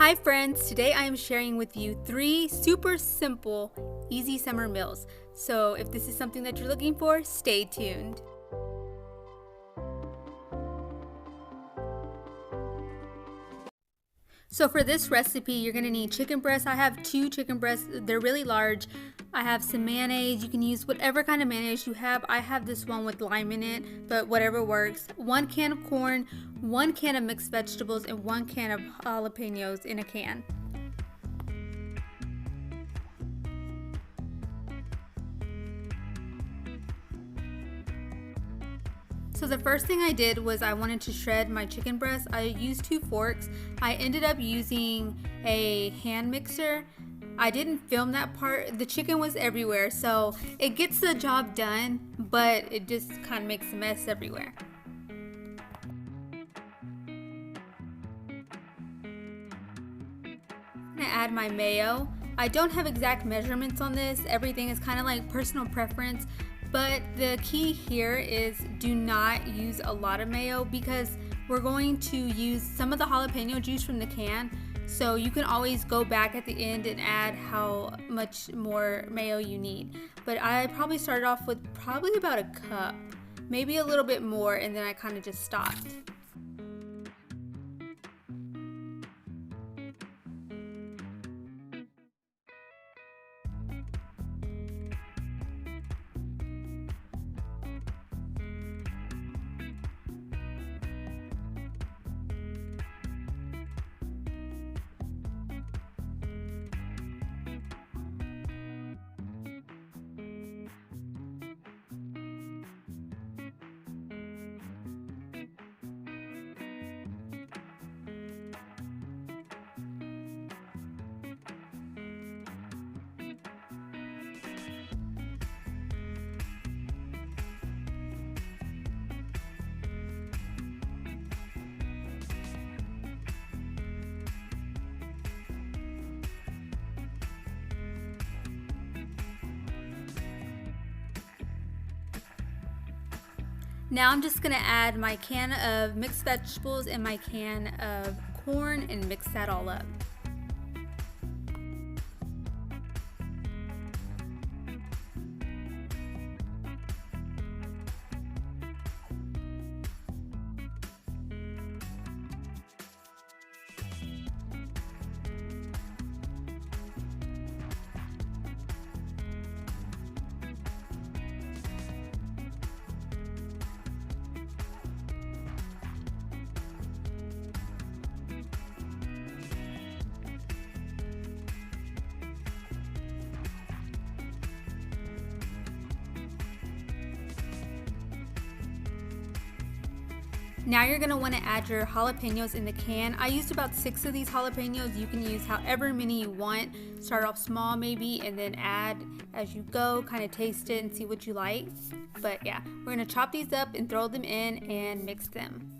Hi friends, today I am sharing with you 3 super simple, easy summer meals. So if this is something that you're looking for, stay tuned. So for this recipe, you're going to need chicken breasts. I have 2 chicken breasts. They're really large. I have some mayonnaise. You can use whatever kind of mayonnaise you have. I have this one with lime in it, but whatever works. 1 can of corn, 1 can of mixed vegetables, and 1 can of jalapenos in a can. So the first thing I did was I wanted to shred my chicken breast. I used 2 forks. I ended up using a hand mixer. I didn't film that part. The chicken was everywhere, so it gets the job done, but it just kind of makes a mess everywhere. I'm gonna add my mayo. I don't have exact measurements on this. Everything is kind of like personal preference. But the key here is do not use a lot of mayo because we're going to use some of the jalapeno juice from the can. So you can always go back at the end and add how much more mayo you need. But I probably started off with probably about a cup, maybe a little bit more, and then I kind of just stopped. Now I'm just gonna add my can of mixed vegetables and my can of corn and mix that all up. Now you're going to want to add your jalapenos in the can. I used about 6 of these jalapenos. You can use however many you want. Start off small maybe and then add as you go, kind of taste it and see what you like. But yeah, we're going to chop these up and throw them in and mix them.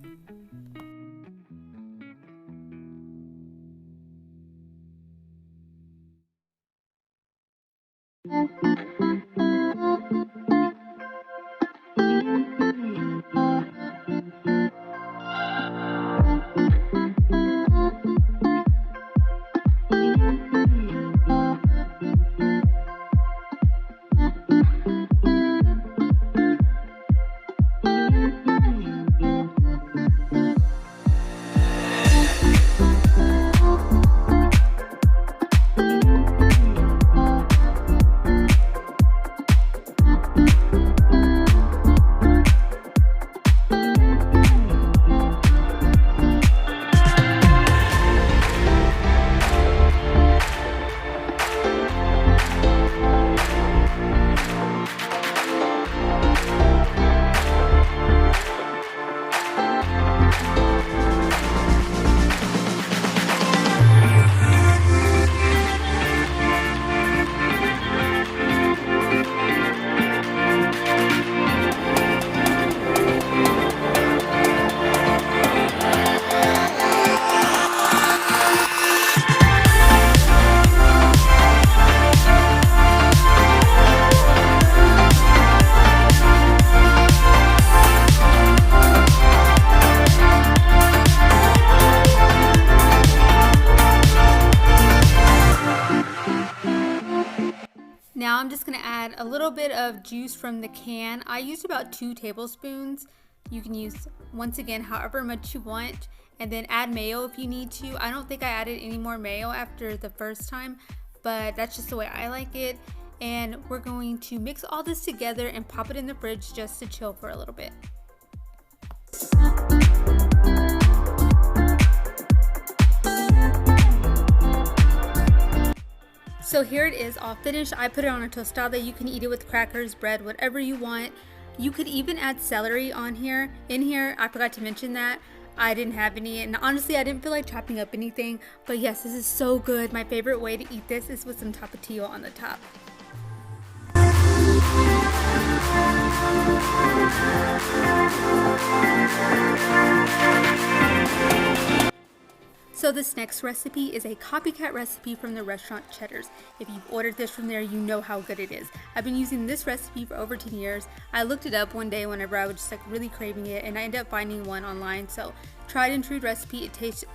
Now I'm just going to add a little bit of juice from the can. I used about 2 tablespoons. You can use, once again, however much you want, and then add mayo if you need to. I don't think I added any more mayo after the first time, but that's just the way I like it. And we're going to mix all this together and pop it in the fridge just to chill for a little bit. So here it is all finished. I put it on a tostada. You can eat it with crackers, bread, whatever you want. You could even add celery on here. In here, I forgot to mention that. I didn't have any, and honestly I didn't feel like chopping up anything, but yes, this is so good. My favorite way to eat this is with some tapatio on the top. So this next recipe is a copycat recipe from the restaurant Cheddar's. If you've ordered this from there, you know how good it is. I've been using this recipe for over 10 years. I looked it up one day whenever I was just like really craving it, and I ended up finding one online. So tried and true recipe. It tastes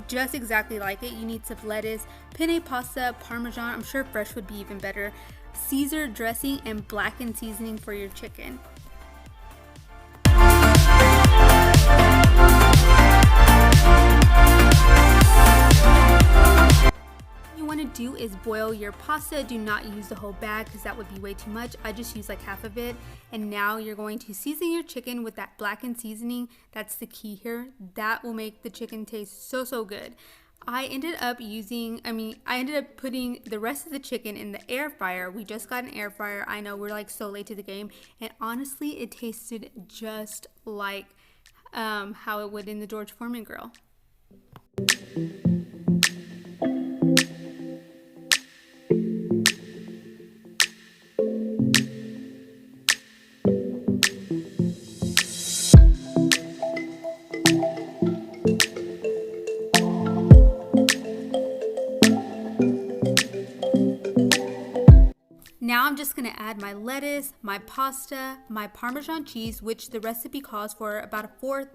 just exactly like it. You need some lettuce, penne pasta, parmesan, I'm sure fresh would be even better, Caesar dressing, and blackened seasoning for your chicken. Want to do is boil your pasta. Do not use the whole bag because that would be way too much. I just use like half of it. And now you're going to season your chicken with that blackened seasoning. That's the key here. That will make the chicken taste so good. I ended up putting the rest of the chicken in the air fryer. We just got an air fryer. I know we're like so late to the game, and honestly it tasted just like how it would in the George Foreman grill. Now I'm just going to add my lettuce, my pasta, my Parmesan cheese, which the recipe calls for about 1/4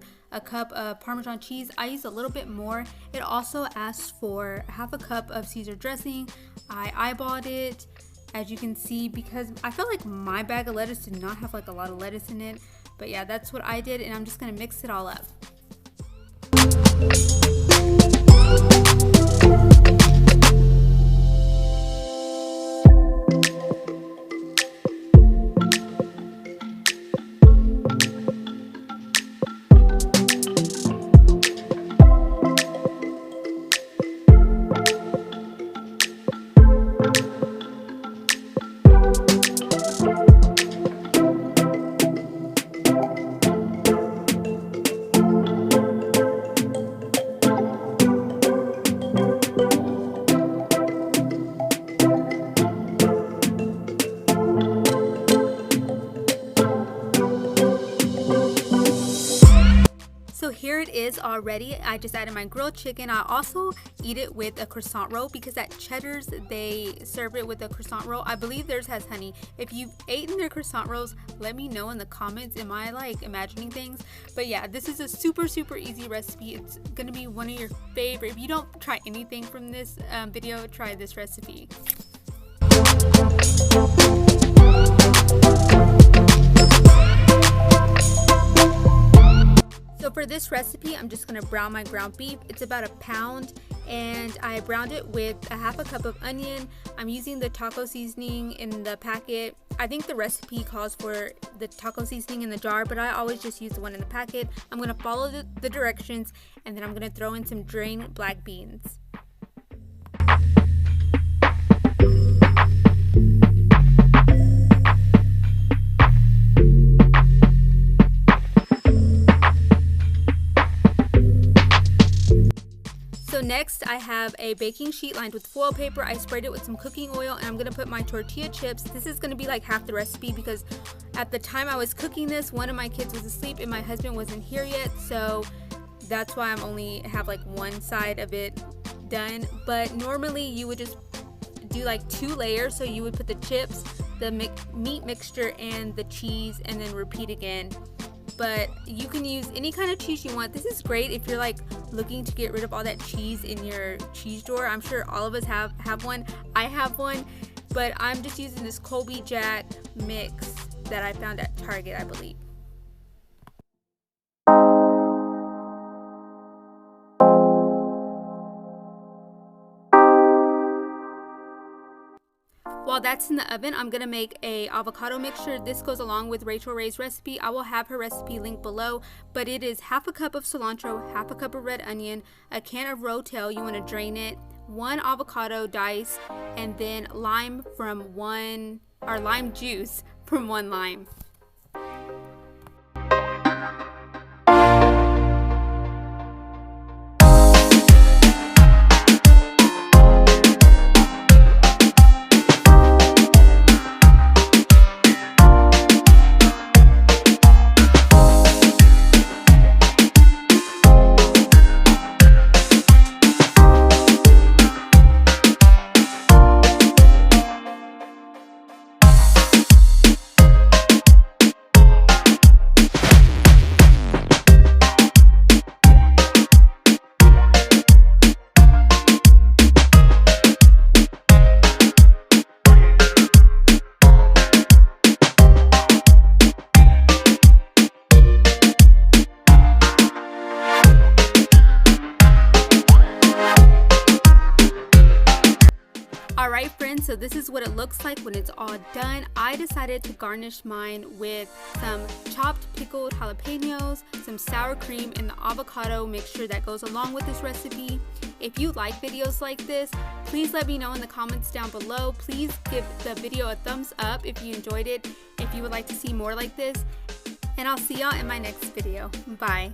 cup of Parmesan cheese. I use a little bit more. It also asks for 1/2 cup of Caesar dressing. I eyeballed it, as you can see, because I felt like my bag of lettuce did not have like a lot of lettuce in it. But yeah, that's what I did, and I'm just going to mix it all up. So here it is already. I just added my grilled chicken. I also eat it with a croissant roll because at Cheddar's they serve it with a croissant roll. I believe theirs has honey. If you've eaten their croissant rolls, let me know in the comments. Am I like imagining things? But yeah, this is a super easy recipe. It's gonna be one of your favorite. If you don't try anything from this video, try this recipe. So for this recipe, I'm just gonna brown my ground beef. It's about 1 pound, and I browned it with 1/2 cup of onion. I'm using the taco seasoning in the packet. I think the recipe calls for the taco seasoning in the jar, but I always just use the one in the packet. I'm gonna follow the directions, and then I'm gonna throw in some drained black beans. Next, I have a baking sheet lined with foil paper. I sprayed it with some cooking oil, and I'm gonna put my tortilla chips. This is gonna be like half the recipe because at the time I was cooking this, one of my kids was asleep and my husband wasn't here yet, so that's why I'm only have like one side of it done. But normally you would just do like 2 layers, so you would put the chips, the meat mixture, and the cheese, and then repeat again. But you can use any kind of cheese you want. This is great if you're like looking to get rid of all that cheese in your cheese drawer. I'm sure all of us have one. I have one, but I'm just using this Colby Jack mix that I found at Target, I believe. While that's in the oven, I'm going to make a avocado mixture. This goes along with Rachel Ray's recipe. I will have her recipe linked below, but it is half a cup of cilantro, half a cup of red onion, a can of Rotel, you want to drain it, 1 avocado diced, and then lime juice from 1 lime. Alright friends, so this is what it looks like when it's all done. I decided to garnish mine with some chopped pickled jalapenos, some sour cream, and the avocado mixture that goes along with this recipe. If you like videos like this, please let me know in the comments down below. Please give the video a thumbs up if you enjoyed it, if you would like to see more like this, and I'll see y'all in my next video. Bye.